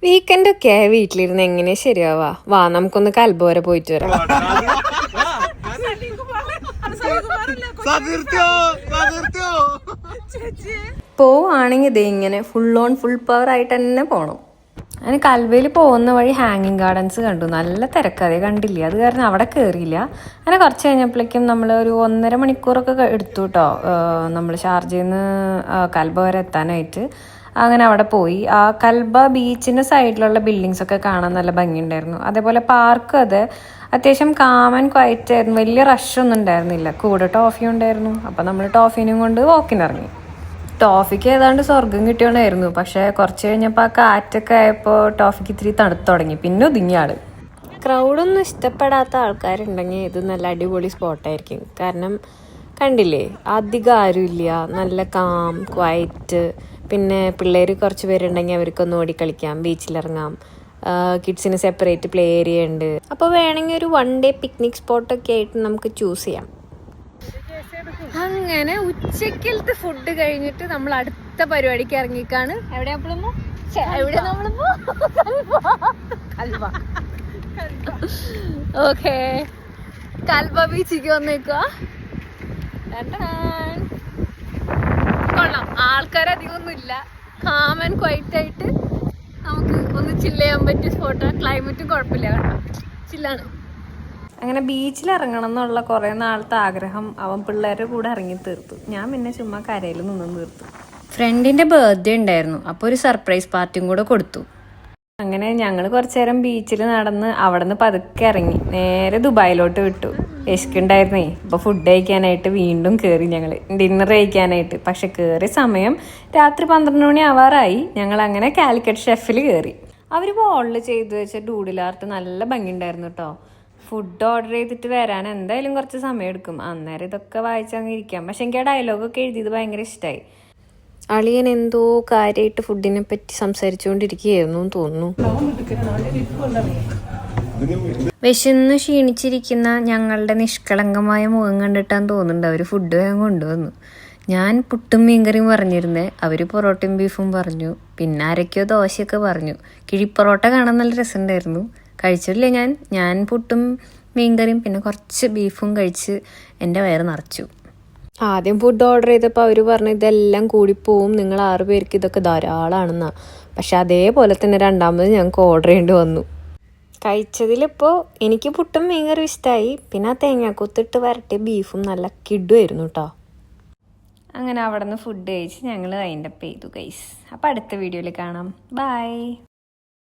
Weekend ഒക്കെ വീട്ടിലിരുന്ന് എങ്ങനെ ശരിയാവാ? വാ നമുക്കൊന്ന് കൽബ വരെ പോയിട്ട് വരാം. പോവാണെങ്കിൽ ഇതേ ഇങ്ങനെ ഫുൾ പവർ ആയിട്ട് തന്നെ പോണം. അതിന് കൽബയിൽ പോകുന്ന വഴി ഹാങ്ങിങ് ഗാർഡൻസ് കണ്ടു. നല്ല തിരക്കതേ കണ്ടില്ലേ, അത് കാരണം അവിടെ കയറിയില്ല. അങ്ങനെ കുറച്ച് കഴിഞ്ഞപ്പോഴേക്കും നമ്മൾ ഒരു 1.5 മണിക്കൂറൊക്കെ എടുത്തു കേട്ടോ, നമ്മൾ ഷാർജയിൽ നിന്ന് കൽബ വരെ എത്താനായിട്ട്. അങ്ങനെ അവിടെ പോയി. ആ കൽബ ബീച്ചിൻ്റെ സൈഡിലുള്ള ബിൽഡിങ്സ് ഒക്കെ കാണാൻ നല്ല ഭംഗിയുണ്ടായിരുന്നു. അതേപോലെ പാർക്കും അത് അത്യാവശ്യം കാം ആൻഡ് ക്വയറ്റ് ആയിരുന്നു. വലിയ റഷൊന്നും ഉണ്ടായിരുന്നില്ല. കൂടെ ടോഫി ഉണ്ടായിരുന്നു. അപ്പം നമ്മൾ ടോഫിനെയും കൊണ്ട് വാക്കിനിറങ്ങി. ടോഫിക്ക് ഏതാണ്ട് സ്വർഗം കിട്ടിയോണ്ടായിരുന്നു. പക്ഷേ കുറച്ച് കഴിഞ്ഞപ്പോൾ ആ കാറ്റൊക്കെ ആയപ്പോൾ ടോഫിക്ക് ഇത്തിരി തണുത്ത് തുടങ്ങി. പിന്നെ ഒതുങ്ങിയ ആള്. ക്രൗഡൊന്നും ഇഷ്ടപ്പെടാത്ത ആൾക്കാരുണ്ടെങ്കിൽ ഇത് നല്ല അടിപൊളി സ്പോട്ടായിരിക്കും. കാരണം കണ്ടില്ലേ, അധികം ആരുമില്ല, നല്ല കാം ക്വയറ്റ്. പിന്നെ പിള്ളേർ കുറച്ച് പേരുണ്ടെങ്കിൽ അവർക്കൊന്ന് ഓടിക്കളിക്കാം, ബീച്ചിലിറങ്ങാം. കിഡ്സിന് സെപ്പറേറ്റ് പ്ലേ ഏരിയ ഉണ്ട്. അപ്പോൾ വേണമെങ്കിൽ ഒരു 1 ഡേ പിക്നിക് സ്പോട്ടൊക്കെ ആയിട്ട് നമുക്ക് ചൂസ് ചെയ്യാം. അങ്ങനെ ഉച്ചക്കലത്തെ ഫുഡ് കഴിഞ്ഞിട്ട് നമ്മൾ അടുത്ത പരിപാടിക്ക് ഇറങ്ങിക്കാണ്. Okay, Kalba ബീച്ചിക്ക് വന്നേക്കുക. കൊള്ളാം, ആൾക്കാരധികമൊന്നും ഇല്ല. കാം ആൻഡ് ക്വയറ്റ് ആയിട്ട് നമുക്ക് ഒന്ന് ചില്ല് ചെയ്യാൻ പറ്റിയ സ്പോട്ടാണ്. ക്ലൈമറ്റും കുഴപ്പമില്ല, കേട്ടോ, ചില്ലാണ്. അങ്ങനെ ബീച്ചിൽ ഇറങ്ങണം എന്നുള്ള കുറേ നാളത്തെ ആഗ്രഹം അവൻ പിള്ളേരുടെ കൂടെ ഇറങ്ങി തീർത്തു. ഞാൻ പിന്നെ ചുമ്മാ കരയിൽ നിന്നും തീർത്തു. ഫ്രണ്ടിൻ്റെ ബർത്ത്ഡേ ഉണ്ടായിരുന്നു, അപ്പോൾ ഒരു സർപ്രൈസ് പാർട്ടിയും കൂടെ കൊടുത്തു. അങ്ങനെ ഞങ്ങൾ കുറച്ചു നേരം ബീച്ചിൽ നടന്ന് അവിടെ നിന്ന് പതുക്കെ ഇറങ്ങി നേരെ ദുബായിലോട്ട് വിട്ടു. വിശക്കുണ്ടായിരുന്നേ. ഇപ്പോൾ ഫുഡ് കഴിക്കാനായിട്ട് വീണ്ടും കയറി ഞങ്ങൾ, ഡിന്നർ കഴിക്കാനായിട്ട്. പക്ഷെ കയറിയ സമയം രാത്രി 12 മണി ആവാറായി. ഞങ്ങൾ അങ്ങനെ കാലിക്കറ്റ് ഷെഫിൽ കയറി. അവർ വോളിൽ ചെയ്തു വെച്ച ഡൂഡിൽ ആർട്ട് നല്ല ഭംഗിയുണ്ടായിരുന്നു കേട്ടോ. ഫുഡ് ഓർഡർ ചെയ്തിട്ട് വരാൻ എന്തായാലും കുറച്ച് സമയം എടുക്കും. അന്നേരം ഇതൊക്കെ വായിച്ചങ്ങ് ഇരിക്കാം. പക്ഷെ എനിക്ക് ആ ഡയലോഗൊക്കെ എഴുതിയത് ഭയങ്കര ഇഷ്ടമായി. അളിയൻ എന്തോ കാര്യമായിട്ട് ഫുഡിനെ പറ്റി സംസാരിച്ചുകൊണ്ടിരിക്കുകയായിരുന്നു തോന്നുന്നു. വിശന്ന് ക്ഷീണിച്ചിരിക്കുന്ന ഞങ്ങളുടെ നിഷ്കളങ്കമായ മുഖം കണ്ടിട്ടാന്ന് തോന്നുന്നുണ്ട് അവർ ഫുഡ് വേഗം കൊണ്ടുവന്നു. ഞാൻ പുട്ടും മീൻകറിയും പറഞ്ഞിരുന്നേ, അവർ പൊറോട്ടയും ബീഫും പറഞ്ഞു. പിന്നെ ആരൊക്കെയോ ദോശയൊക്കെ പറഞ്ഞു. കിഴിപ്പൊറോട്ട കാണാൻ നല്ല രസമുണ്ടായിരുന്നു. കഴിച്ചിട്ടില്ല ഞാൻ പുട്ടും മീൻകറിയും പിന്നെ കുറച്ച് ബീഫും കഴിച്ച് എൻ്റെ വയറ് നിറച്ചു. ആദ്യം ഫുഡ് ഓർഡർ ചെയ്തപ്പോൾ അവർ പറഞ്ഞു ഇതെല്ലാം കൂടിപ്പോവും, നിങ്ങൾ 6 പേർക്ക് ഇതൊക്കെ ധാരാളമാണെന്നാ. പക്ഷെ അതേപോലെ തന്നെ രണ്ടാമത് ഞങ്ങൾക്ക് ഓർഡർ ചെയ്യേണ്ടി വന്നു. കഴിച്ചതിലിപ്പോൾ എനിക്ക് പുട്ടും മീൻകറിയും ഇഷ്ടമായി. പിന്നെ ആ തേങ്ങാക്കൊത്തിട്ട് വരട്ടിയ ബീഫും നല്ല കിഡുമായിരുന്നു കേട്ടോ. അങ്ങനെ അവിടെ നിന്ന് ഫുഡ് കഴിച്ച് ഞങ്ങൾ വൈൻഡപ്പ് ചെയ്തു ഗൈസ്. അപ്പോൾ അടുത്ത വീഡിയോയിൽ കാണാം. ബൈ.